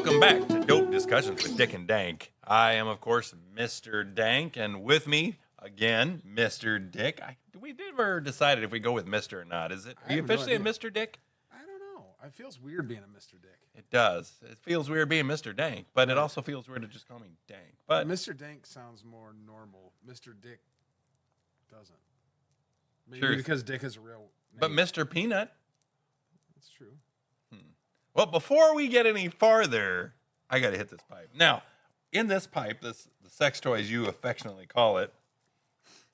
Welcome back to Dope Discussions with Dick and Dank. I am, of course, Mr. Dank, and with me, again, Mr. Dick. We never decided if we go with Mr. or not. Are you officially a Mr. Dick? I don't know. It feels weird being a Mr. Dick. It does. It feels weird being Mr. Dank, but it also feels weird to just call me Dank. But Mr. Dank sounds more normal. Mr. Dick doesn't. Maybe Sure. because Dick is a real name. But Mr. Peanut. That's true. Well, before we get any farther, I got to hit this pipe. Now, in this pipe, the sex toy, as you affectionately call it,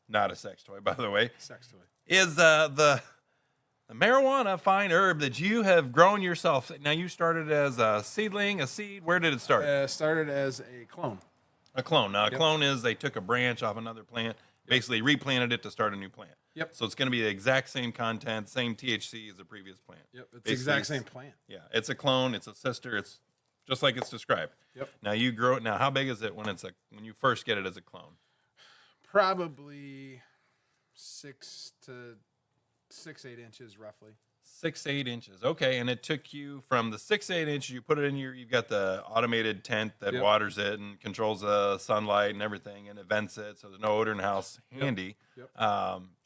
not a sex toy, by the way, Sex toy. is the marijuana fine herb that you have grown yourself. Now, you started as a seedling, a seed. Where did it start? Started as a clone. A clone. Now, a clone is they took a branch off another plant, basically replanted it to start a new plant. Yep. So it's going to be the exact same content, same THC as the previous plant. Yep. It's the exact same plant. Yeah. It's a clone. It's a sister. It's just like it's described. Yep. Now you grow it. Now, how big is it when you first get it as a clone? Probably 8 inches roughly. 6-8 inches. Okay. And it took you from the 6-8 inches, you put it in you've got the automated tent that waters it and controls the sunlight and everything, and it vents it. So there's no odor in the house. Handy. Yep.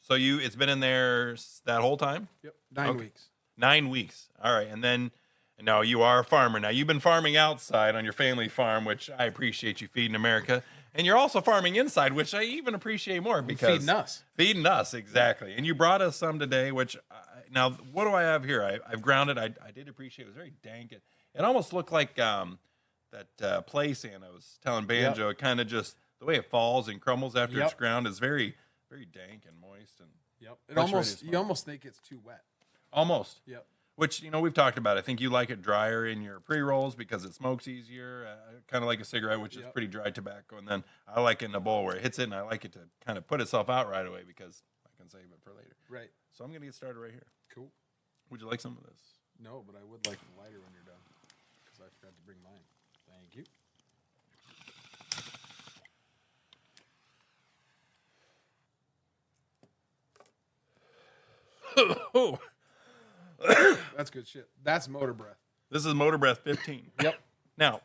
So it's been in there that whole time? Yep. 9 weeks. 9 weeks. All right. And then now you are a farmer. Now you've been farming outside on your family farm, which I appreciate you feeding America. And you're also farming inside, which I even appreciate more because feeding us. Feeding us, exactly. And you brought us some today, which now what do I have here? I've ground it. I did appreciate it. It was very dank. It almost looked like that play sand I was telling Banjo. It kind of just the way it falls and crumbles after it's ground is very, very dank and moist. And you almost think it's too wet. Almost. Yep. Which, we've talked about. I think you like it drier in your pre-rolls because it smokes easier, kind of like a cigarette, which is pretty dry tobacco. And then I like it in a bowl where it hits it, and I like it to kind of put itself out right away because I can save it for later. Right. So I'm going to get started right here. Cool. Would you like some of this? No, but I would like a lighter when you're done because I forgot to bring mine. Thank you. Oh. That's good shit. That's motor breath. This is Motor Breath 15. Yep. Now,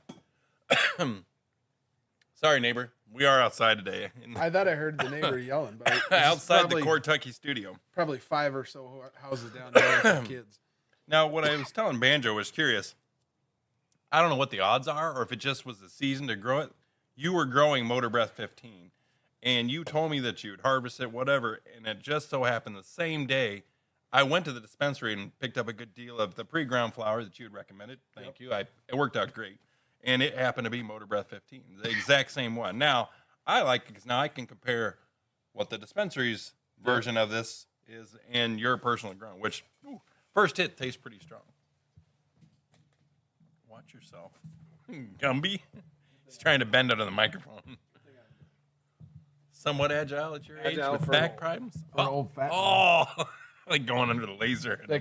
sorry, neighbor. We are outside today. I thought I heard the neighbor yelling, but outside the Cortucky Studio. Probably 5 or so houses down there with some kids. Now, what I was telling Banjo was curious. I don't know what the odds are, or if it just was the season to grow it. You were growing Motor Breath 15, and you told me that you would harvest it, whatever, and it just so happened the same day I went to the dispensary and picked up a good deal of the pre-ground flower that you had recommended. Thank you. It worked out great. And it happened to be Motor Breath 15, the exact same one. Now, I like it because now I can compare what the dispensary's version of this is and your personally grown, which first hit tastes pretty strong. Watch yourself. Gumby. He's trying to bend under the microphone. Somewhat agile at your age with back problems. Old fat Like going under the laser. Did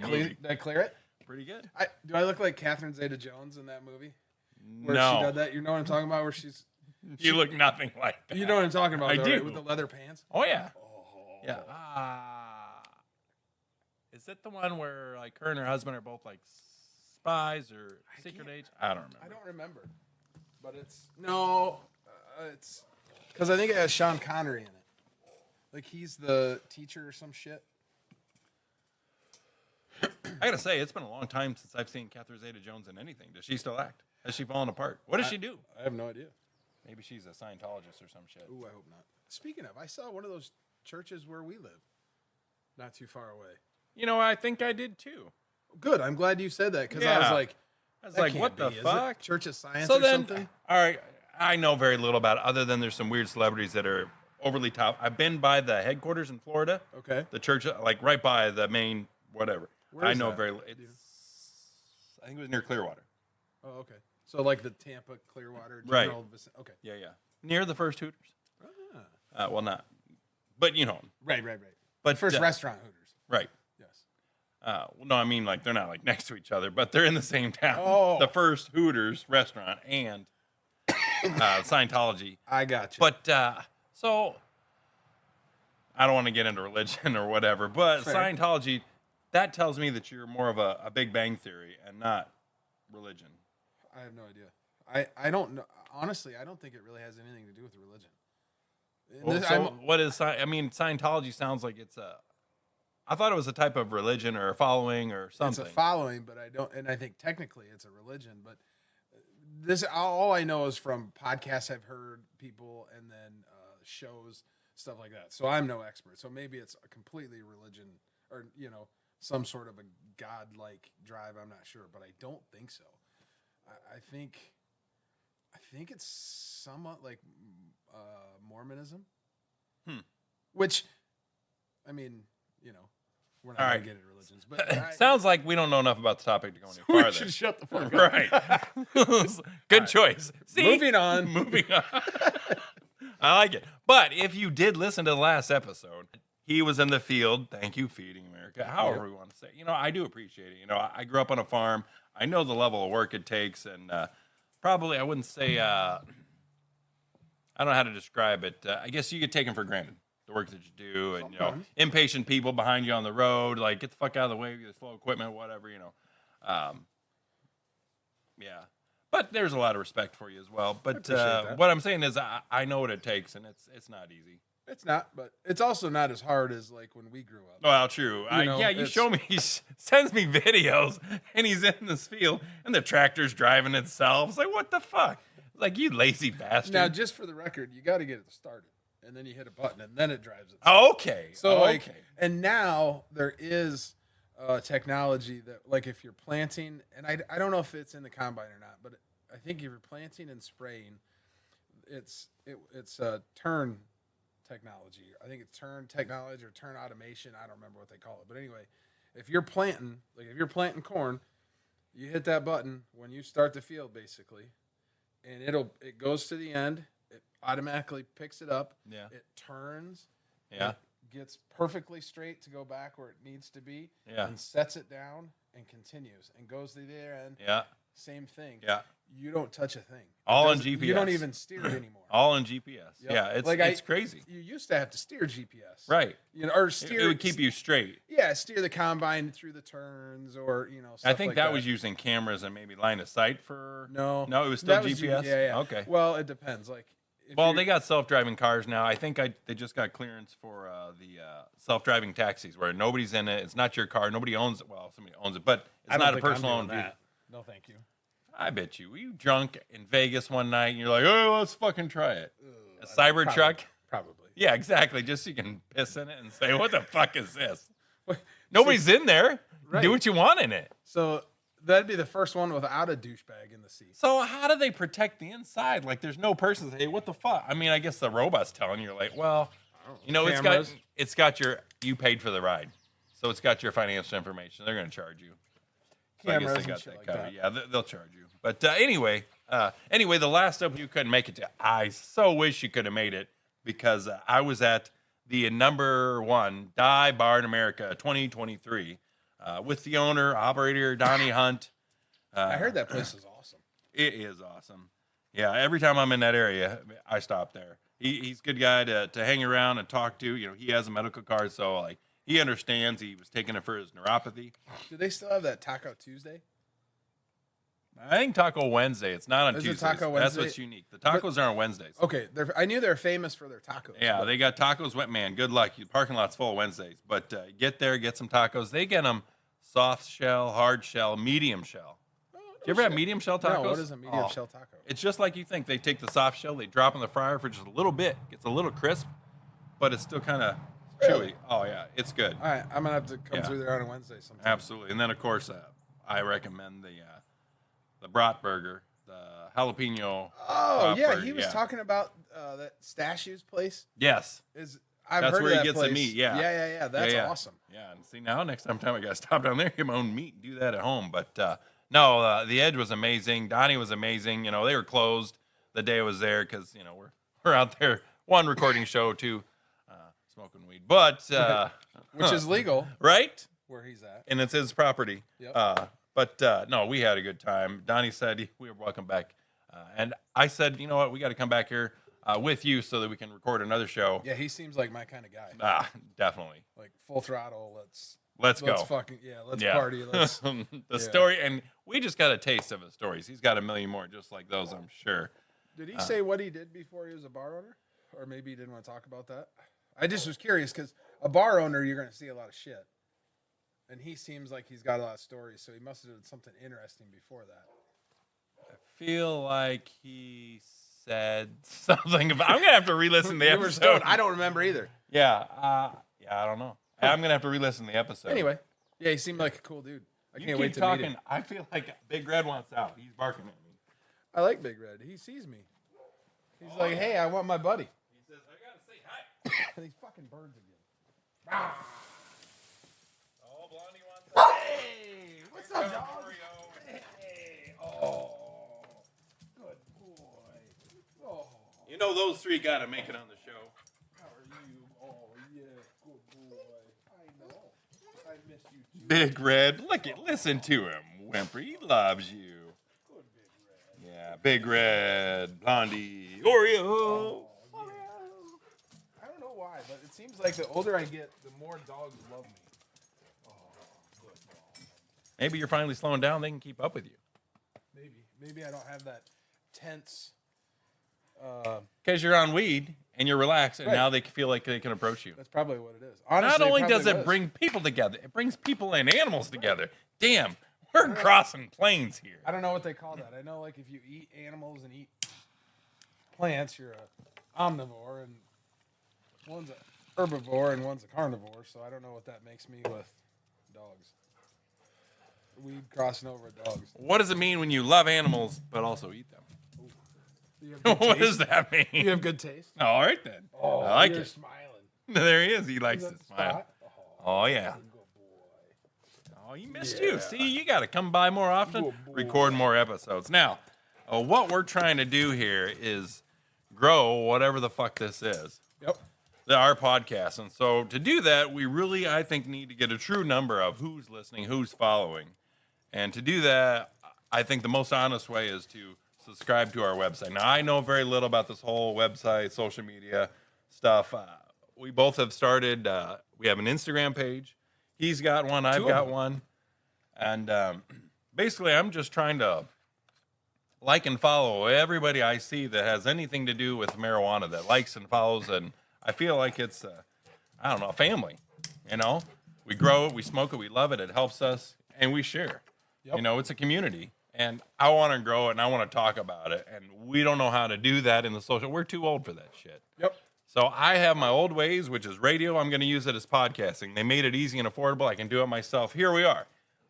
I clear it? Pretty good. Do I look like Catherine Zeta-Jones in that movie? Where No. she did that? You know what I'm talking about? Where You look nothing like that. You know what I'm talking about, I though, do. right? With the leather pants? Oh, yeah. Oh. Yeah. Is it the one where like her and her husband are both like spies or secret agents? I don't remember. I don't remember. But it's because I think it has Sean Connery in it. Like he's the teacher or some shit. I gotta say, it's been a long time since I've seen Catherine Zeta-Jones in anything. Does she still act? Has she fallen apart? What does she do? I have no idea. Maybe she's a Scientologist or some shit. Ooh, I hope not. Speaking of, I saw one of those churches where we live, not too far away. I think I did too. Good. I'm glad you said that because Yeah. I was like, what the fuck? Church of Science So or then, something? all right, I know very little about it other than there's some weird celebrities that are overly top. I've been by the headquarters in Florida. Okay. The church, like right by the main whatever. Where I is know that? very. I think it was near Clearwater. Oh, okay. So like the Tampa Clearwater Right. general okay. Yeah, near the first Hooters. Ah. Well, not, but Right. But First restaurant Hooters. right. Yes. No, I mean like they're not like next to each other, but they're in the same town. Oh. The first Hooters restaurant and Scientology. I got you. But so I don't want to get into religion or whatever, but Fair. Scientology, that tells me that you're more of a Big Bang Theory and not religion. I have no idea. I don't know. Honestly, I don't think it really has anything to do with religion. Well, so what is? I mean, Scientology sounds like it's a. I thought it was a type of religion or a following or something. It's a following, but I don't, and I think technically it's a religion. But this, all I know is from podcasts I've heard people, and then shows, stuff like that. So I'm no expert. So maybe it's a completely religion, or some sort of a godlike drive. I'm not sure, but I don't think so. I think it's somewhat like Mormonism, which, I mean, we're not All going right. to get into religions, but Sounds like we don't know enough about the topic to go any we farther. should shut the fuck up. Right. Good choice. See? Moving on. I like it. But if you did listen to the last episode, he was in the field. Thank you, Feeding America. However we want to say. I do appreciate it. I grew up on a farm. I know the level of work it takes, and probably I wouldn't say. I don't know how to describe it. I guess you get taken for granted. The work that you do, and impatient people behind you on the road, like get the fuck out of the way with your slow equipment, whatever, yeah. But there's a lot of respect for you as well. But what I'm saying is, I know what it takes, and it's not easy. It's not, but it's also not as hard as like when we grew up. Well, true. You show me. He sends me videos, and he's in this field, and the tractor's driving itself. It's like, what the fuck? Like, you lazy bastard. Now, just for the record, you got to get it started. And then you hit a button, and then it drives itself. Oh, okay. So, and now there is technology that, like, if you're planting, and I don't know if it's in the combine or not, but I think if you're planting and spraying, it's turn technology. I think it's turn technology or turn automation. I don't remember what they call it, but anyway, if you're planting corn, you hit that button when you start the field, basically, and it goes to the end. It automatically picks it up. Yeah. It turns. Yeah. It gets perfectly straight to go back where it needs to be. Yeah. And sets it down and continues and goes to the end. Yeah. Same thing. Yeah. You don't touch a thing. All on GPS. You don't even steer it anymore. All on GPS. Yep. Yeah. It's crazy. You used to have to steer GPS. Right. Or steer. It would keep you straight. Yeah. Steer the combine through the turns or, stuff I think like that was using cameras and maybe line of sight for. No. No, it was still was GPS. Yeah. Okay. Well, it depends. Like. Well, they got self-driving cars now. I think they just got clearance for the self-driving taxis where nobody's in it. It's not your car. Nobody owns it. Well, somebody owns it, but it's not a personal owned vehicle. No, thank you. I bet you. Were you drunk in Vegas one night and you're like, oh, let's fucking try it. A Cybertruck? Probably. Yeah, exactly. Just so you can piss in it and say, what the fuck is this? Nobody's in there. Right. Do what you want in it. So that'd be the first one without a douchebag in the seat. So how do they protect the inside? Like, there's no person. Hey, what the fuck? I mean, I guess the robot's telling you, like, well, it's got you paid for the ride, so it's got your financial information. They're going to charge you. So Cameras I guess they got and that shit covered. like Yeah, they'll charge you. But anyway, the last episode you couldn't make it to. I so wish you could have made it because I was at the number 1 Dive Bar in America 2023 with the owner, operator, Donnie Hunt. I heard that place is awesome. It is awesome. Yeah, every time I'm in that area, I stop there. He's a good guy to hang around and talk to. He has a medical card, so like he understands. He was taking it for his neuropathy. Do they still have that Taco Tuesday? I think Taco Wednesday. It's not on Tuesdays. Taco Wednesday? That's what's unique. The tacos are on Wednesdays. Okay, I knew they're famous for their tacos. Yeah, they got tacos. Man, good luck. The parking lot's full Wednesdays. But get there, get some tacos. They get them soft shell, hard shell, medium shell. Do you ever have medium shell tacos? No, what is a medium shell taco? It's just like you think. They take the soft shell, they drop in the fryer for just a little bit. Gets a little crisp, but it's still kind of chewy. Oh, yeah, it's good. All right, I'm going to have to come through there on a Wednesday sometime. Absolutely. And then, of course, I recommend the brat burger, the jalapeno. Oh, yeah, burger. he was talking about that Stashew's place. Yes. I've That's heard where of he that gets place. the meat, yeah. Yeah. That's awesome. Yeah, and see, now next time I got to stop down there, get my own meat and do that at home. But, no, the Edge was amazing. Donnie was amazing. They were closed the day I was there because, we're out there, 1, recording show, 2, smoking weed. But which is legal. Right? Where he's at. And it's his property. Yep. But no, we had a good time. Donnie said we were welcome back. And I said, you know what, we got to come back here with you so that we can record another show. Yeah, he seems like my kind of guy. Definitely. Like full throttle. Let's go. Let's party. Let's story, and we just got a taste of his stories. He's got a million more just like those, I'm sure. Did he say what he did before he was a bar owner? Or maybe he didn't want to talk about that? I just was curious because a bar owner, you're going to see a lot of shit. And he seems like he's got a lot of stories, so he must have done something interesting before that. I feel like he said something about... I'm going to have to re-listen to the episode. I don't remember either. Yeah, I don't know. I'm going to have to re-listen to the episode. Anyway, yeah, he seemed like a cool dude. I can't wait to talking. meet him. I feel like Big Red wants out. He's barking at me. I like Big Red. He sees me. He's like, hey, I want my buddy. He says, I got to say hi. These fucking birds again. Ah. Oh, Blondie wants out. Hey, what's up, dog? Hey, oh, good boy. Oh. You know those three got to make it on the show. How are you? Oh, yeah, good boy. I know. I miss you too. Big Red, listen to him, Whimper. He loves you. Good Big Red. Yeah, Big Red, Blondie, Oreo. Oh, yeah. I don't know why, but it seems like the older I get, the more dogs love me. Oh, good dog. Maybe you're finally slowing down. They can keep up with you. Maybe I don't have that tense. Because you're on weed and you're relaxed, and Right. now they feel like they can approach you. That's probably what it is. Honestly, Not only does probably it was. bring people together, it brings people and animals together. Damn, we're crossing planes here. I don't know what they call that. I know, like, if you eat animals and eat plants, you're a omnivore, and one's a herbivore and one's a carnivore. So I don't know what that makes me with dogs. Weed crossing over dogs. What does it mean when you love animals but also eat them? You have good What taste? does that mean? You have good taste. All right then. Oh, I like you're it. smiling. There he is. He likes Is to that the smile. spot? Oh yeah. Good boy. Oh, he missed Yeah. you. See, you got to come by more often, Good boy. record more episodes. Now, what we're trying to do here is grow whatever the fuck this is. Yep. Our podcast. And so to do that, we really, I think, need to get a true number of who's listening, who's following. And to do that, I think the most honest way is to subscribe to our website. Now, I know very little about this whole website, social media stuff. We both have started, we have an Instagram page. He's got one, I've got one. And basically, I'm just trying to like and follow everybody I see that has anything to do with marijuana, that likes and follows. And I feel like it's, I don't know, a family. You know, we grow it, we smoke it, we love it, it helps us, and we share. Yep. You know, it's a community. And I want to grow it, and I want to talk about it. And we don't know how to do that in the social. We're too old for that shit. Yep. So I have my old ways, which is radio. I'm going to use it as podcasting. They made it easy and affordable. I can do it myself. Here we are.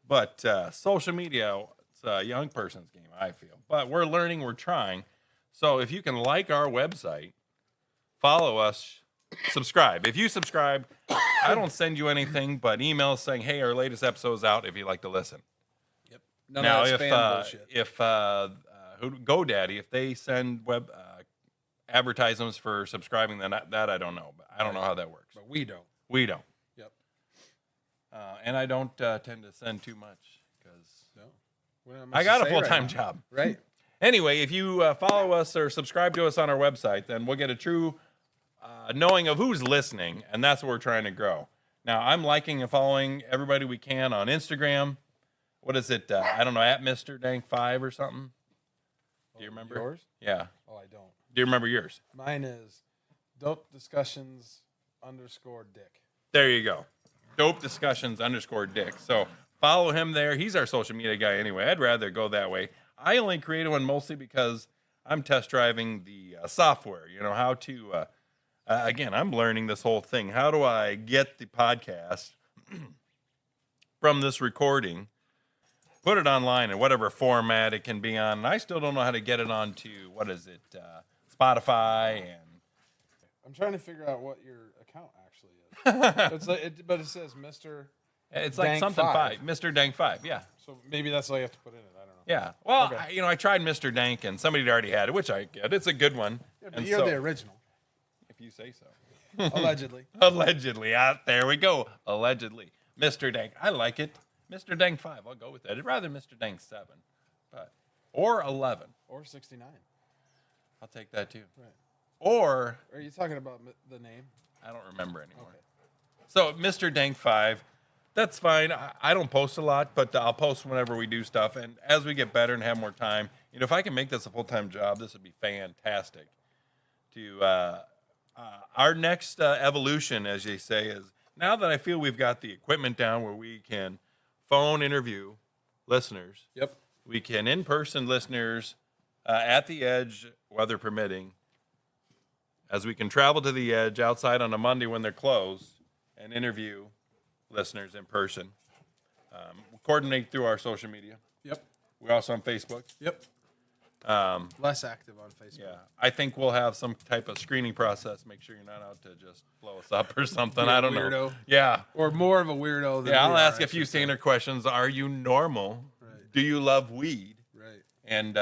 But social media, it's a young person's game, I feel. But we're learning, we're trying. So if you can like our website, follow us, subscribe. If you subscribe, I don't send you anything but emails saying, hey, our latest episode's out if you'd like to listen. Yep. None Now, of that spam bullshit. if GoDaddy, if they send web advertisements for subscribing, then that I don't know. But I don't know how that works. But we don't. We don't. Yep. And I don't tend to send too much because No. We don't have much I got to a say full-time right now. job. Right. Anyway, if you follow us or subscribe to us on our website, then we'll get a true knowing of who's listening, and that's what we're trying to grow. Now, I'm liking and following everybody we can on Instagram. What is it? I don't know, at Mr. Dank 5 or something. Do you remember? Yours? Yeah. Oh, I don't. Do you remember yours? Mine is dope discussions _ dick. There you go. Dope discussions _ Dick. So follow him there. He's our social media guy anyway. I'd rather go that way. I only created one mostly because I'm test driving the software. You know, how to, again, I'm learning this whole thing. How do I get the podcast from this recording, put it online in whatever format it can be on? And I still don't know how to get it onto, what is it, Spotify and... I'm trying to figure out what your account actually is. It's like, but it says Mr. It's like Dank something 5. 5. Mr. Dank 5, yeah. So maybe that's all you have to put in it. I don't know. Yeah. Well, Okay. I tried Mr. Dank, and somebody already had it, which I get. It's a good one. Yeah, but And you're so- the original. If you say so. Allegedly. Allegedly. There we go. Allegedly. Mr. Dank. I like it. Mr. Dank 5. I'll go with that. I'd rather Mr. Dank 7. Or 11. Or 69. I'll take that too. Right. Or, Are you talking about the name? I don't remember anymore. Okay. So, Mr. Dank 5. That's fine. I don't post a lot, but I'll post whenever we do stuff. And as we get better and have more time, if I can make this a full-time job, this would be fantastic. To our next evolution, as they say, is now that I feel we've got the equipment down where we can phone interview listeners. Yep. We can in-person listeners at the edge, weather permitting, as we can travel to the edge outside on a Monday when they're closed and interview listeners in person. We coordinate through our social media. Yep. We're also on Facebook. Yep. Less active on Facebook. Yeah, I think we'll have some type of screening process. Make sure you're not out to just blow us up or something. You're I a don't weirdo. know. Yeah. Or more of a weirdo than Yeah, we I'll ask are, a few I should say. standard questions. Are you normal? Right. Do you love weed? Right. And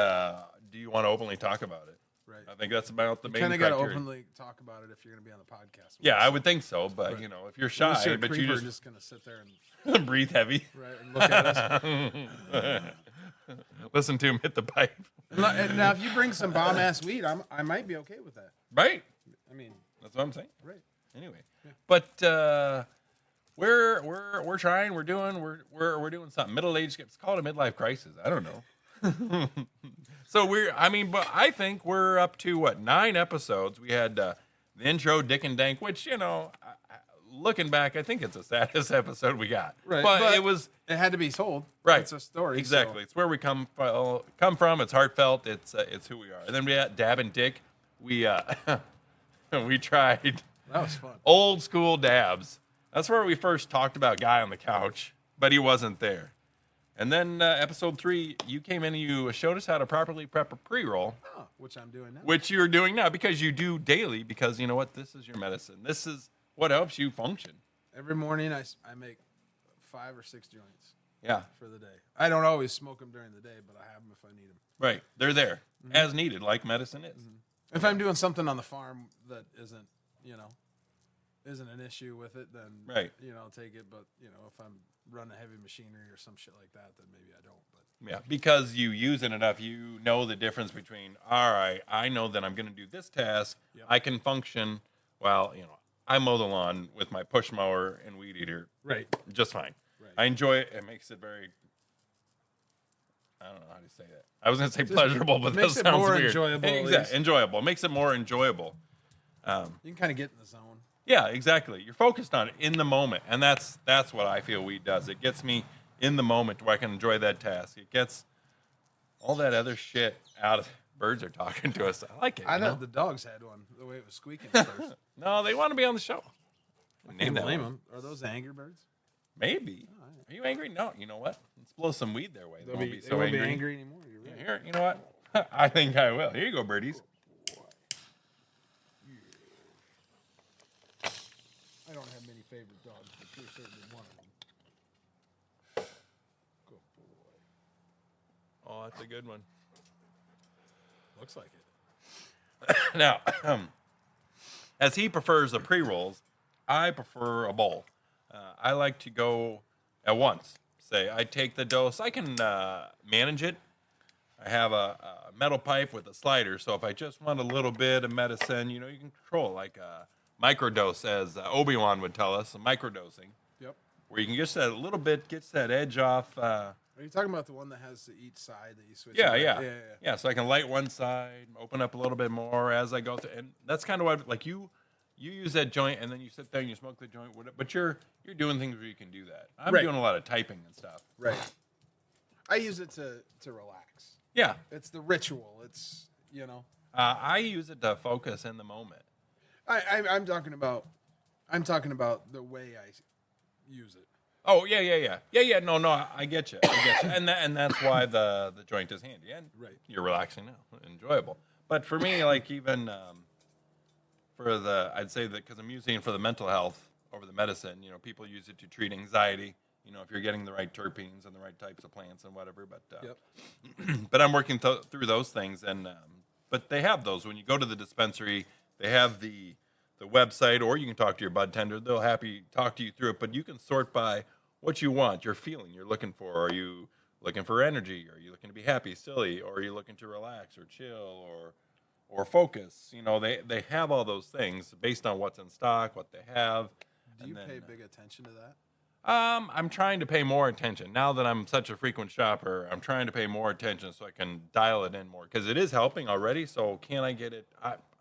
do you want to openly talk about it? Right. I think that's about the You main kind of got to criteria. openly talk about it if you're going to be on the podcast. with Yeah, us. I would think so. But, Right. if you're Unless shy, you're a but you creeper just going to sit there and breathe heavy. right and look at us. Listen to him hit the pipe. And now, if you bring some bomb ass weed, I might be okay with that. Right. I mean, That's what I'm saying. right. Anyway, but we're trying. We're doing something. Middle age. It's called a midlife crisis. I don't know. So but I think we're up to 9 episodes. We had the intro, Dick and Dank, which looking back, I think it's the saddest episode we got. Right. But it had to be told. Right. It's a story. Exactly. So. It's where we come from. It's heartfelt. It's who we are. And then we had Dab and Dick. We we tried That was fun. old school dabs. That's where we first talked about Guy on the couch, but he wasn't there. And then episode 3, you came in and you showed us how to properly prep a pre-roll, Oh, which I'm doing now. which you're doing now because you do daily. Because you know what? This is your medicine. This is what helps you function. Every morning I make 5 or 6 joints Yeah. for the day. I don't always smoke them during the day, but I have them if I need them. Right. They're there as needed, like medicine is. If I'm doing something on the farm that isn't an issue with it, then Right. I'll take it. But if I'm running heavy machinery or some shit like that, then maybe I don't. But Yeah, because you use it enough, you know the difference between, all right, I know that I'm going to do this task. Yep. I can function while, I mow the lawn with my push mower and weed eater right, just fine. Right. I enjoy it. It makes it very, I don't know how to say that. I was going to say pleasurable, but that makes it sounds more weird. enjoyable, at Exactly. least. Enjoyable. Makes it more enjoyable. you can kind of get in the zone. Yeah, exactly. You're focused on it in the moment, and that's what I feel weed does. It gets me in the moment where I can enjoy that task. It gets all that other shit out of. Birds are talking to us. I like it. I you know? thought the dogs had one the way it was squeaking at first. No, they want to be on the show. Can't Name that blame one. them. Are those angry birds? Maybe. Are you angry? No. You know what? Let's blow some weed their way. They won't be They so won't angry. be angry anymore. You're right. Here, you know what? I think I will. Here you go, birdies. I don't have many favorite dogs, but you're certainly one of them. Good boy. Oh, that's a good one. Looks like it. Now, as he prefers the pre-rolls, I prefer a bowl. I like to go at once. Say, I take the dose. I can manage it. I have a metal pipe with a slider, so if I just want a little bit of medicine, you can control, like a microdose, as Obi-Wan would tell us, microdosing, Yep. where you can just that a little bit, gets that edge off. Are you talking about the one that has each side that you switch? Yeah, around? yeah, yeah. yeah. So I can light one side, open up a little bit more as I go through, and that's kind of what, like you use that joint, and then you sit there and you smoke the joint. But you're doing things where you can do that. I'm Right. doing a lot of typing and stuff. Right. I use it to relax. Yeah, It's the ritual. It's I use it to focus in the moment. I'm talking about the way I use it. Oh yeah. No, I get you, and that's why the joint is handy, and Right. you're relaxing now, enjoyable. But for me, like even I'd say that because I'm using it for the mental health over the medicine. People use it to treat anxiety. If you're getting the right terpenes and the right types of plants and whatever. But Yep. but I'm working through those things, and but they have those when you go to the dispensary. They have the website, or you can talk to your bud tender. They'll happy talk to you through it. But you can sort by what you want, your feeling you're looking for. Are you looking for energy? Are you looking to be happy, silly? Or are you looking to relax or chill or focus? They have all those things based on what's in stock, what they have. Do and you then, pay big attention to that? I'm trying to pay more attention now that I'm such a frequent shopper. I'm trying to pay more attention so I can dial it in more because it is helping already. So can I get it?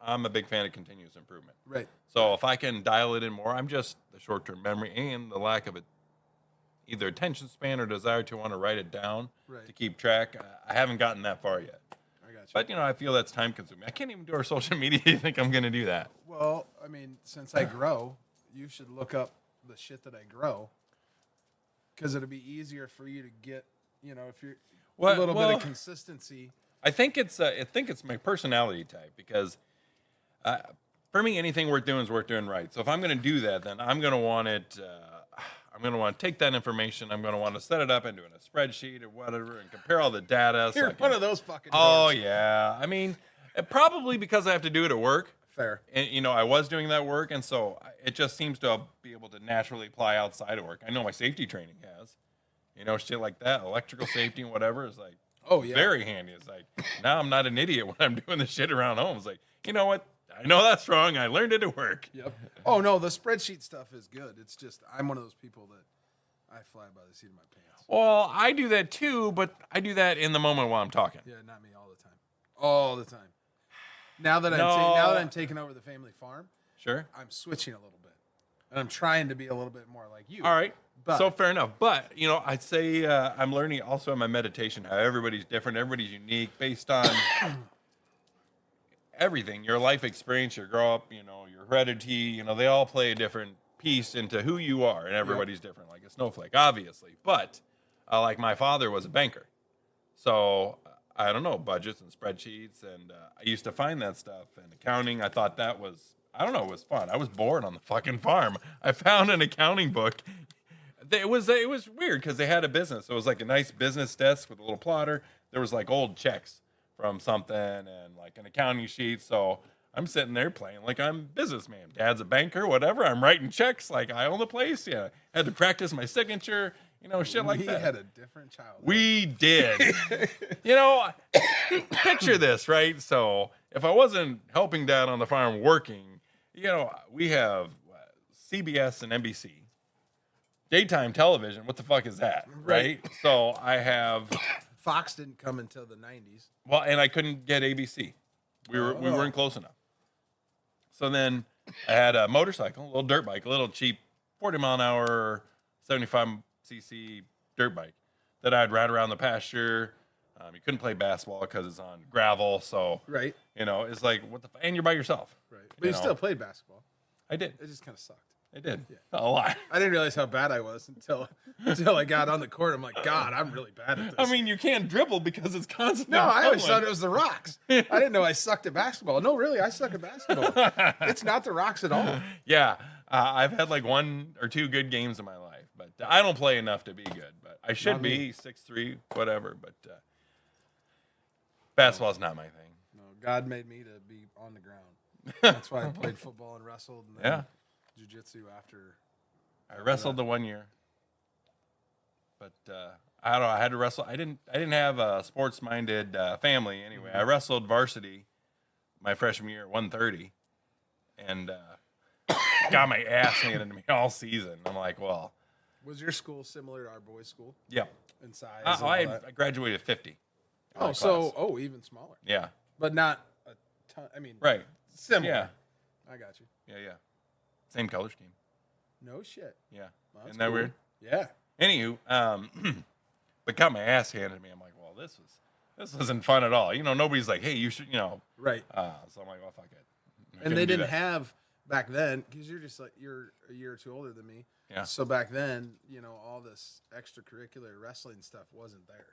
I'm a big fan of continuous improvement. Right. So if I can dial it in more, I'm just the short-term memory and the lack of it, either attention span or desire to want to write it down to keep track. I haven't gotten that far yet. I got you. But I feel that's time consuming. I can't even do our social media. You think I'm going to do that? Well, I mean, since I grow, you should look up the shit that I grow. Because it'll be easier for you to get, if you're a little bit of consistency. I think it's my personality type because for me, anything worth doing is worth doing right. So if I'm going to do that, then I'm going to want it. I'm going to want to take that information. I'm going to want to set it up into a spreadsheet or whatever and compare all the data. You're one of those fucking. Oh yeah, I mean, probably because I have to do it at work. Fair. And I was doing that work, and so it just seems to be able to naturally apply outside of work. I know my safety training has, shit like that, electrical safety and whatever is like, very handy. It's like now I'm not an idiot when I'm doing this shit around home. It's like, you know what? I know that's wrong. I learned it at work. Yep. Oh no, the spreadsheet stuff is good. It's just I'm one of those people that I fly by the seat of my pants. Well, I do that too, but I do that in the moment while I'm talking. Yeah, not me all the time. All the time. Now that I'm taking over the family farm, sure, I'm switching a little bit, and I'm trying to be a little bit more like you. All right, so fair enough. But I'd say I'm learning also in my meditation how everybody's different, everybody's unique based on everything, your life experience, your grow up, your heredity. They all play a different piece into who you are, and everybody's different, like a snowflake, obviously. But like my father was a banker, so. I don't know, budgets and spreadsheets, and I used to find that stuff and accounting. I thought that was, it was fun. I was bored on the fucking farm. I found an accounting book. It was weird because they had a business. It was like a nice business desk with a little plotter. There was like old checks from something and like an accounting sheet. So I'm sitting there playing like I'm businessman. Dad's a banker, whatever. I'm writing checks like I own the place. Yeah, had to practice my signature. Shit like that. We had a different childhood. We did. Picture this, right? So if I wasn't helping Dad on the farm working, we have CBS and NBC. Daytime television, what the fuck is that, right? So I have... Fox didn't come until the 90s. Well, and I couldn't get ABC. We weren't close enough. So then I had a motorcycle, a little dirt bike, a little cheap 40-mile-an-hour, 75cc dirt bike that I'd ride around the pasture. You couldn't play basketball because it's on gravel. So, it's like, what the and you're by yourself. Right. But you still played basketball. I did. It just kind of sucked. I did. Yeah. A lot. I didn't realize how bad I was until I got on the court. I'm like, God, I'm really bad at this. I mean, you can't dribble because it's constantly. No, I always thought it was the rocks. I didn't know I sucked at basketball. No, really, I suck at basketball. It's not the rocks at all. Yeah. I've had like 1 or 2 good games in my life, but I don't play enough to be good. But I should be 6'3", whatever. But basketball's not my thing. No, God made me to be on the ground. That's why I played football and wrestled. And then jiu-jitsu after. I wrestled the 1 year, but I don't know. I had to wrestle. I didn't have a sports-minded family anyway. I wrestled varsity my freshman year at 130, and got my ass handed to me all season. I'm like, well. Was your school similar to our boys' school? Yeah. In size? I graduated 50. Oh, even smaller. Yeah. But not a ton. I mean, right. Similar. Yeah. I got you. Yeah. Same color scheme. No shit. Yeah. Well, Isn't that cool. weird? Yeah. Anywho, but got my ass handed to me. I'm like, well, this isn't fun at all. Nobody's like, hey, you should, Right. So I'm like, well, fuck it. And they didn't have back then, because you're a year or two older than me. Yeah. So back then, all this extracurricular wrestling stuff wasn't there.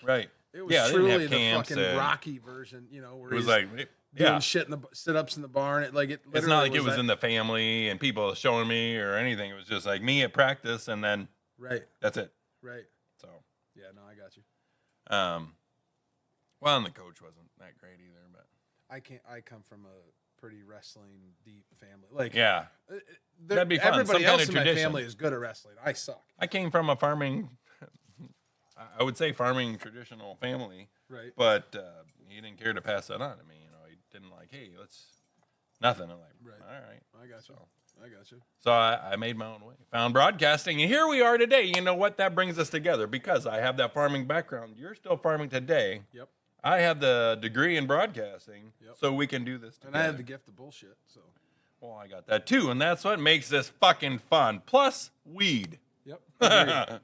Right. It was truly the fucking and Rocky version. Where it was he's like, doing shit in the sit-ups in the barn. It literally it's not like it was in the family and people showing me or anything. It was just like me at practice, and then that's it. Right. So yeah, no, I got you. Well, and the coach wasn't that great either, but I come from a pretty wrestling deep family. that'd be fun. Everybody Some else kind of in tradition. my family is good at wrestling. I suck. I came from a farming. I would say farming traditional family, right? But he didn't care to pass that on to me. He didn't like, hey, let's nothing. I'm like, right. All right, I got you. I got you. So I made my own way. Found broadcasting, and here we are today. You know what? That brings us together because I have that farming background. You're still farming today. Yep. I have the degree in broadcasting, Yep. so we can do this together. And I have the gift of bullshit, so. Well, I got that too, and that's what makes this fucking fun. Plus, weed. Yep.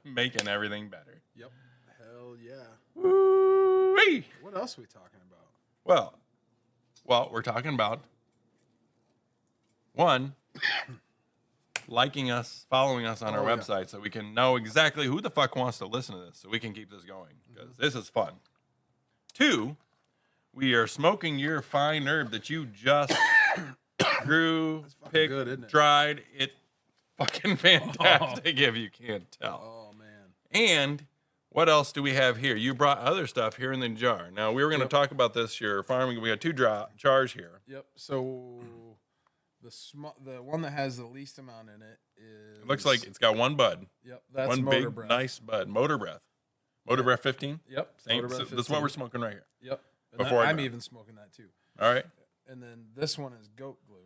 Making everything better. Yep. Hell yeah. Woo-wee. What else are we talking about? Well, we're talking about one, liking us, following us on our website so we can know exactly who the fuck wants to listen to this so we can keep this going because this is fun. 2, we are smoking your fine herb that you just grew, picked, good, isn't it? dried. It's fucking fantastic if you can't tell. Oh, man. And what else do we have here? You brought other stuff here in the jar. Now, we were going to talk about this, your farming. We got 2 jars here. Yep. So the one that has the least amount in it is... It looks like it's got 1 bud. Yep. That's one Motor big, Breath. nice bud. Motor Breath. Motor Breath 15? Yep. Same. Motor Breath So 15. this is what we're smoking right here. Yep. And Before I'm even smoking that too. All right. And then this one is Goat Glue.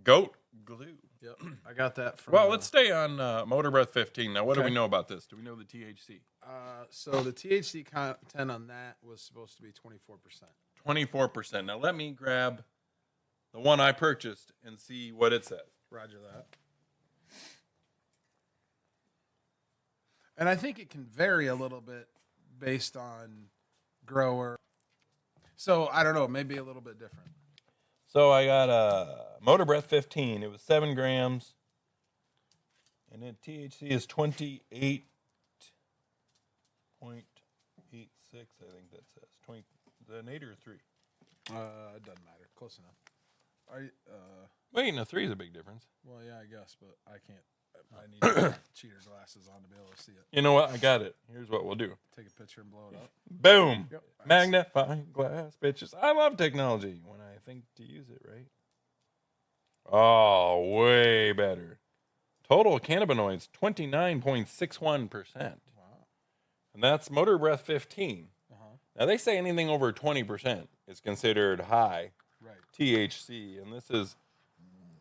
Goat glue. Yep. I got that from... Well, let's stay on Motor Breath 15. Now, what do Okay. we know about this? Do we know the THC? So the THC content on that was supposed to be 24%. 24%. Now, let me grab the one I purchased and see what it says. Roger that. And I think it can vary a little bit based on grower. So I don't know, maybe a little bit different. So I got a Motor Breath 15. It was 7 grams. And then THC is 28.86, I think that says. 20, is that an 8 or a 3? It doesn't matter. Close enough. Wait, no, 3 is a big difference. Well, yeah, I guess, but I can't. I need cheater glasses on to be able to see it. You know what? I got it. Here's what we'll do. Take a picture and blow it up. Boom. Yep. Magnifying glass, bitches. I love technology when I think to use it, right? Oh, way better. Total cannabinoids, 29.61%. Wow. And that's Motor Breath 15. Now, they say anything over 20% is considered high THC, and this is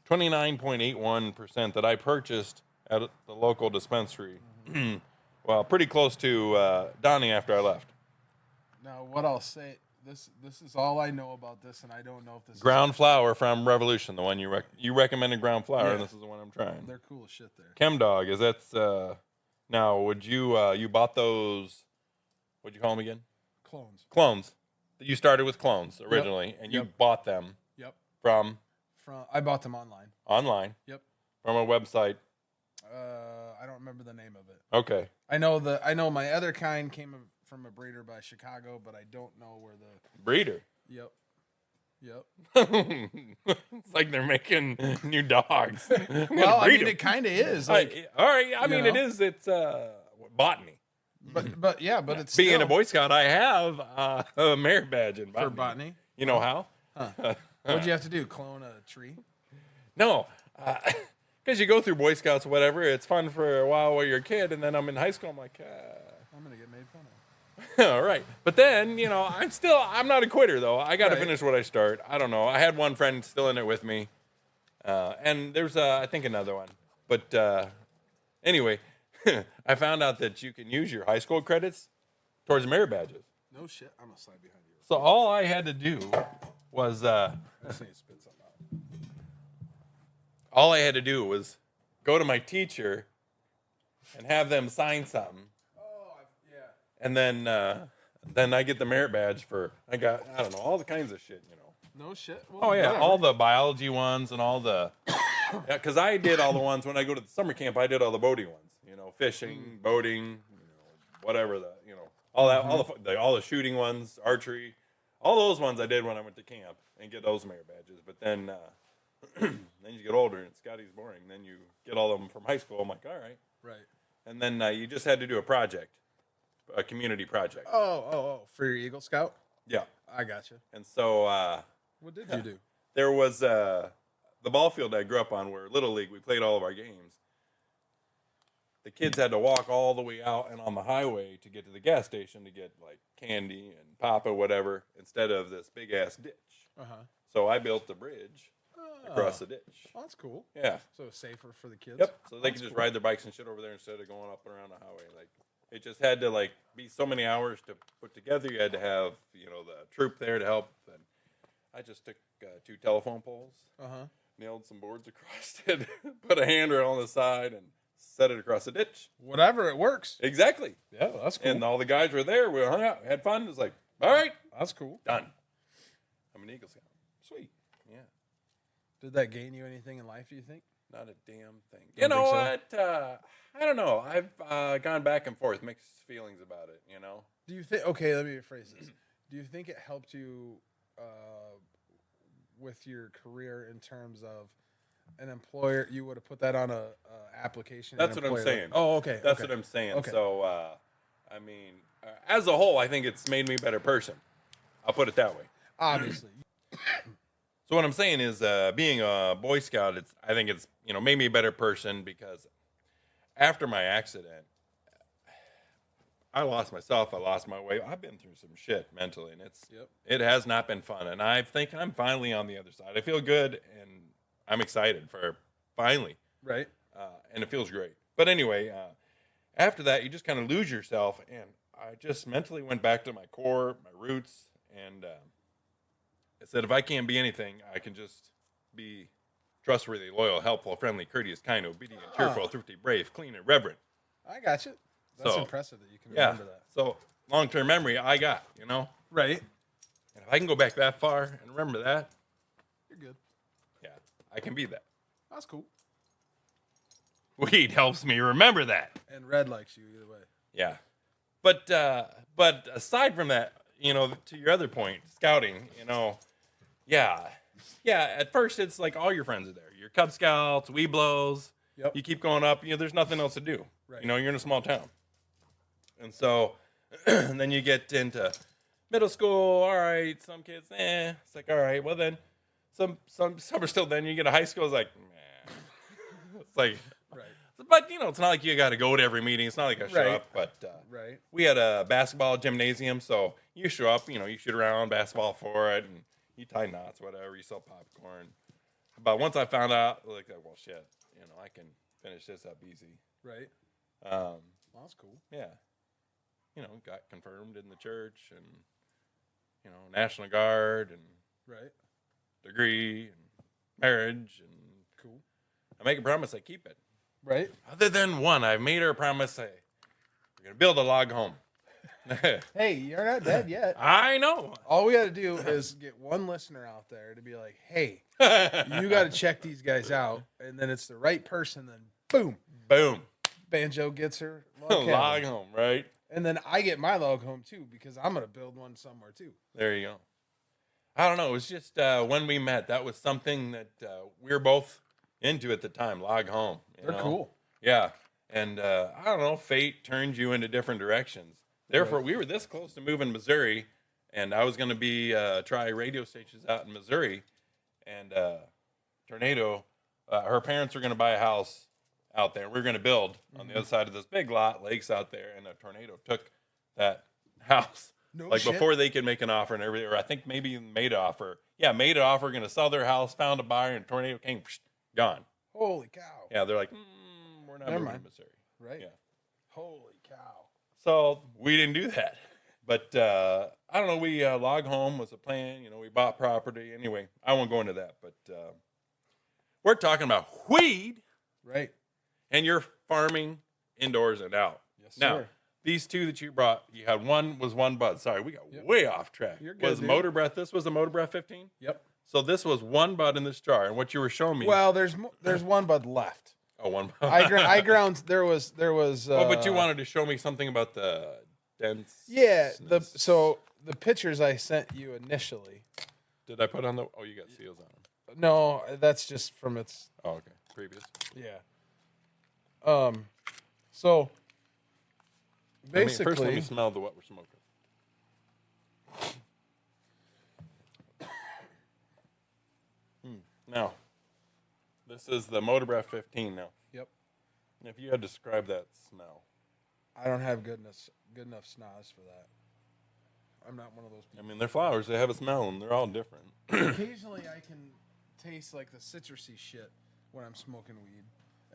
29.81% that I purchased at the local dispensary. Well, pretty close to Donnie after I left. Now, what I'll say, this is all I know about this, and I don't know if this Ground flower from Revolution, the one you recommended ground flower, Yeah. and this is the one I'm trying. They're cool as shit there. ChemDog, is that's now would you bought those, what'd you call them again? Clones. You started with clones originally, and you bought them from I bought them online. Online. Yep. From a website. I don't remember the name of it. Okay. I know my other kind came from a breeder by Chicago, but I don't know where the breeder. Yep. It's like they're making new dogs. Well, I mean, it kind of is. Like, all right. I mean, it is. It's botany. But it's being still, a Boy Scout. I have a merit badge in botany. for botany. You know how? Huh. What'd you have to do? Clone a tree? No, because you go through Boy Scouts, or whatever. It's fun for a while you're a kid, and then I'm in high school. I'm like, I'm gonna get made fun of. all right. But then, I'm not a quitter though. I got to finish what I start. I don't know. I had one friend still in it with me, and there's I think another one. But anyway, I found out that you can use your high school credits towards merit badges. No shit. I'm gonna slide behind you. So all I had to do was I just need to spit something out. all I had to do was go to my teacher and have them sign something. Oh, yeah. And then I get the merit badge for I don't know, all the kinds of shit, No shit. Well, Oh yeah, whatever. all the biology ones and all the because I did all the ones when I go to the summer camp. I did all the boating ones, fishing, boating, whatever all that, all the shooting ones, archery, all those ones I did when I went to camp and get those merit badges. But then then you get older and Scotty's boring. Then you get all of them from high school. I'm like, all right, Right. and then you just had to do a project, a community project. Oh, for your Eagle Scout? Yeah, I got you. and so What did you do? there was the ball field I grew up on where Little League, we played all of our games. The kids had to walk all the way out and on the highway to get to the gas station to get like candy and pop or whatever instead of this big ass ditch. Uh-huh. So I built the bridge across the ditch. Oh, that's cool. Yeah. So it's safer for the kids. Yep. So they can just ride their bikes and shit over there instead of going up and around the highway. Like it just had to like be so many hours to put together. You had to have the troop there to help. And I just took 2 telephone poles, nailed some boards across it, put a handrail on the side, and set it across the ditch. Whatever, it works. Exactly. Yeah, that's cool. And all the guys were there. We hung out, had fun. It was like, all right, that's cool. done. I'm an Eagle Scout. Sweet. Yeah. Did that gain you anything in life, do you think? Not a damn thing. You know what? I don't know. I've gone back and forth, mixed feelings about it, Do you think, okay, let me rephrase this. Do you think it helped you with your career in terms of an employer? You would have put that on a application? That's what I'm saying. Oh, okay. That's what I'm saying. Okay. So, I mean, as a whole, I think it's made me a better person. I'll put it that way. Obviously. So what I'm saying is, being a Boy Scout, I think it's made me a better person because after my accident, I lost myself. I lost my way. I've been through some shit mentally, and it has not been fun. And I think I'm finally on the other side. I feel good, and I'm excited for finally. Right. And it feels great. But anyway, after that, you just kind of lose yourself, and I just mentally went back to my core, my roots, and I said, if I can't be anything, I can just be trustworthy, loyal, helpful, friendly, courteous, kind, obedient, cheerful, thrifty, brave, clean, and reverent. I got you. That's impressive that you can remember that. So long-term memory, I got, Right. And if I can go back that far and remember that, you're good. Yeah, I can be that. That's cool. Weed helps me remember that. And Red likes you either way. Yeah. But aside from that, to your other point, scouting, yeah, at first it's like all your friends are there. Your Cub Scouts, Weeblos. Yep. You keep going up, there's nothing else to do. Right. You're in a small town. And so then you get into middle school, all right, some kids, it's like, all right, well then some are still, then you get to high school, it's like, man. It's like, right. But, it's not like you got to go to every meeting. It's not like I show up, but right. We had a basketball gymnasium, so you show up, you shoot around basketball for it, and you tie knots, whatever, you sell popcorn. But once I found out, like, well, shit, I can finish this up easy. Right. Well, that's cool. Yeah. Got confirmed in the church and, National Guard and right. degree and marriage and cool. I make a promise, I keep it. Right. Other than one, I made her a promise, we're going to build a log home. Hey, you're not dead yet. I know. All we got to do is get one listener out there to be like, hey, you got to check these guys out. And then it's the right person. Then boom. Boom. Banjo gets her log home, right? And then I get my log home too because I'm going to build one somewhere too. There you go. I don't know. It was just when we met, that was something that we were both into at the time. Log home. They're cool. Yeah. And I don't know, fate turned you into different directions. Therefore, we were this close to moving to Missouri, and I was going to be try radio stations out in Missouri. And Tornado, her parents were going to buy a house out there. We were going to build on the other side of this big lot, lakes out there, and a tornado took that house. No like shit. Before they could make an offer and everything, or I think maybe even made an offer. Yeah, made an offer, going to sell their house, found a buyer, and tornado came, gone. Holy cow. Yeah, they're like, we're not moving to Missouri. Right. Yeah. Holy cow. So we didn't do that. But I don't know, we log home was a plan. We bought property. Anyway, I won't go into that. But we're talking about weed. Right. And you're farming indoors and out. Yes, now, sir. These two that you brought, you had one bud. Sorry, we got way off track. You're good, was Motor Breath, this was a Motor Breath 15? Yep. So this was one bud in this jar. And what you were showing me. Well, there's one bud left. Oh, one bud. I ground, there was. Oh, but you wanted to show me something about the dense. Yeah, so the pictures I sent you initially. Did I put on the? Oh, you got seals on them. No, that's just from its. Oh, okay. Previous. Yeah. So basically, first let me smell what we're smoking. Now, this is the Motor Breath 15 now. Yep. And if you had to describe that smell. I don't have good enough snaz for that. I'm not one of those people. I mean, they're flowers. They have a smell, and they're all different. Occasionally, I can taste like the citrusy shit when I'm smoking weed,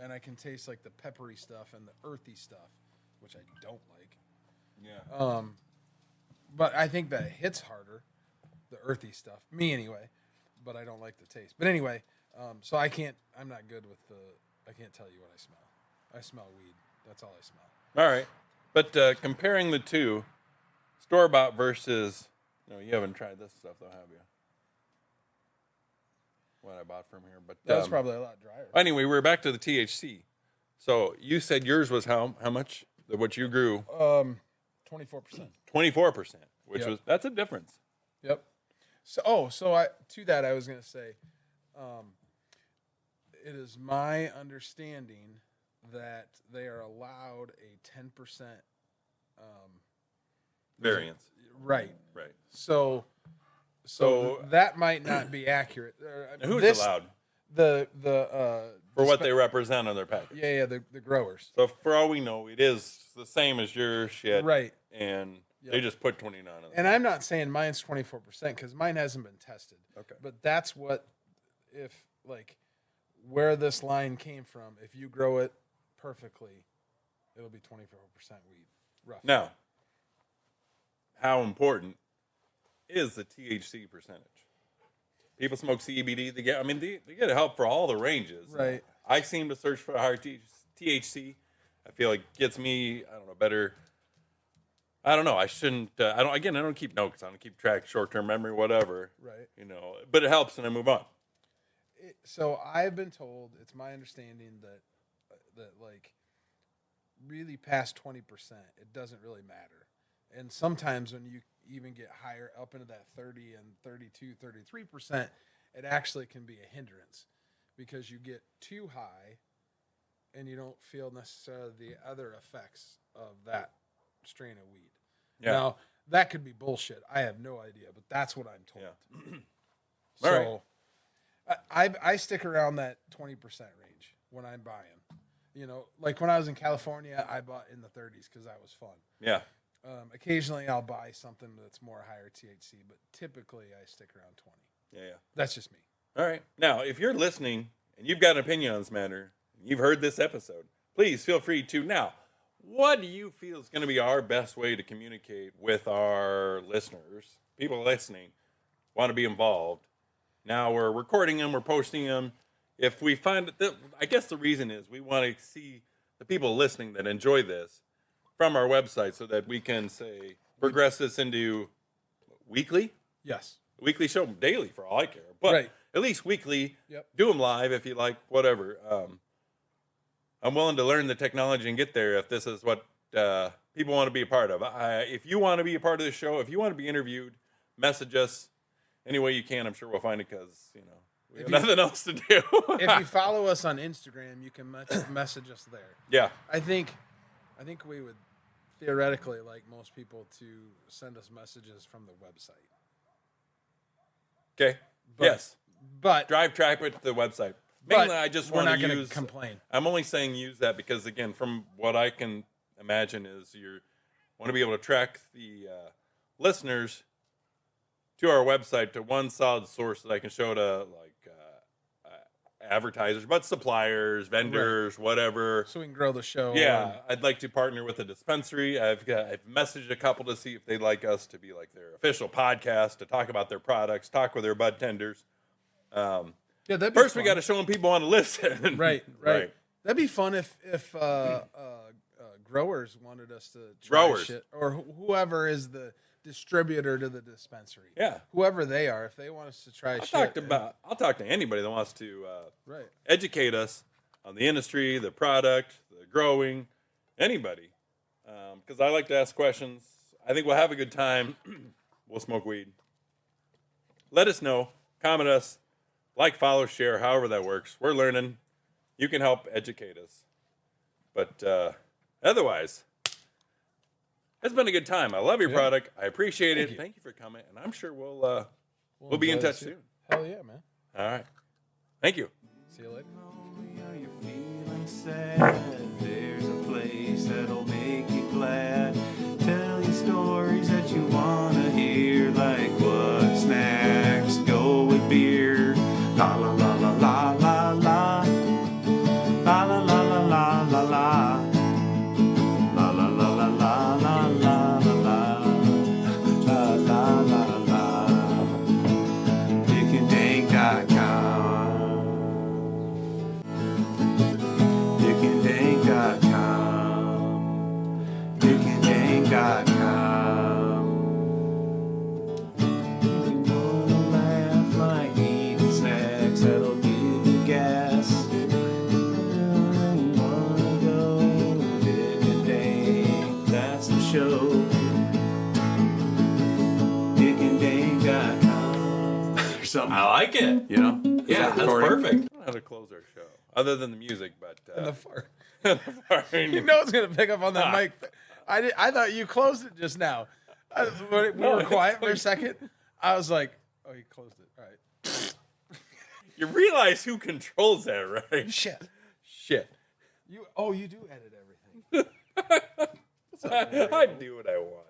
and I can taste like the peppery stuff and the earthy stuff, which I don't like. Yeah. But I think that it hits harder, the earthy stuff. Me anyway, but I don't like the taste. But anyway, so I'm not good with I can't tell you what I smell. I smell weed. That's all I smell. All right. But comparing the two, store-bought versus, you haven't tried this stuff though, have you? What I bought from here, but That was probably a lot drier. Anyway, we're back to the THC. So you said yours was how much? What you grew? 24%. 24%, which Yep. that's a difference. Yep. So to that I was going to say, it is my understanding that they are allowed a 10% Variance. Right. Right. So that might not be accurate. Who's allowed? The For what they represent on their package. Yeah, the growers. So for all we know, it is the same as your shit. Right. And Yep. they just put 29 on it. And I'm not saying mine's 24% because mine hasn't been tested. Okay. But that's where this line came from. If you grow it perfectly, it'll be 24% weed. Roughly. Now, how important is the THC percentage? People smoke CBD. They get help for all the ranges. Right. I seem to search for higher THC. I feel like gets me, better. I don't know. I shouldn't. I don't keep notes. I don't keep track, short-term memory, whatever. Right. But it helps, and I move on. So I've been told, it's my understanding that really past 20%, it doesn't really matter. And sometimes when you even get higher up into that 30 and 32, 33%, it actually can be a hindrance because you get too high and you don't feel necessarily the other effects of that strain of weed. Yeah. Now, that could be bullshit. I have no idea, but that's what I'm told. Yeah. So I stick around that 20% range when I'm buying. Like when I was in California, I bought in the 30s because that was fun. Yeah. Occasionally, I'll buy something that's more higher THC, but typically I stick around 20. Yeah. That's just me. All right. Now, if you're listening and you've got an opinion on this matter, you've heard this episode, please feel free to. Now, what do you feel is going to be our best way to communicate with our listeners? People listening want to be involved. Now we're recording them, we're posting them. If we find that, I guess the reason is we want to see the people listening that enjoy this from our website so that we can progress this into weekly. Yes. Weekly show, daily for all I care, but at least weekly. Yep. Do them live if you like, whatever. I'm willing to learn the technology and get there if this is what people want to be a part of. If you want to be a part of the show, if you want to be interviewed, message us any way you can. I'm sure we'll find it because we have nothing else to do. If you follow us on Instagram, you can message us there. Yeah. I think we would theoretically like most people to send us messages from the website. Okay. Yes. But drive traffic to the website. Mainly, I just want to use. We're not going to complain. I'm only saying use that because, again, from what I can imagine, is you want to be able to track the listeners to our website to one solid source that I can show to advertisers, but suppliers, vendors, whatever. So we can grow the show. Yeah, I'd like to partner with a dispensary. I've messaged a couple to see if they'd like us to be like their official podcast to talk about their products, talk with their bud tenders. Yeah, that'd be first fun. we got to show them people want to listen. Right. That'd be fun if growers wanted us to try shit, or whoever is the distributor to the dispensary. Yeah, whoever they are, if they want us to try shit. I'll talk to anybody that wants to right. educate us on the industry, the product, the growing, anybody. Because I like to ask questions. I think we'll have a good time. We'll smoke weed. Let us know. Comment us. Like, follow, share, however that works. We're learning. You can help educate us. But otherwise, it's been a good time. I love your product. I appreciate it. Thank you for coming. And I'm sure we'll be in touch soon. Hell yeah, man. All right. Thank you. See you later. Are you feeling sad? There's a place that'll make you glad. Tell you stories that you want to hear. Like what snacks go with beer. La la la. gas. Wanna go Dick and Dank, that's the show. DickandDank.com or something. I like it. You know? Yeah, that's recording? perfect. I don't know how to close our show other than the music, but And the fart. the You know it's gonna pick up on that mic. I thought you closed it just now. When we were quiet for a second. I was like, oh, you closed it. All right. You realize who controls that, right? Shit. Shit. You do edit everything. I do what I want.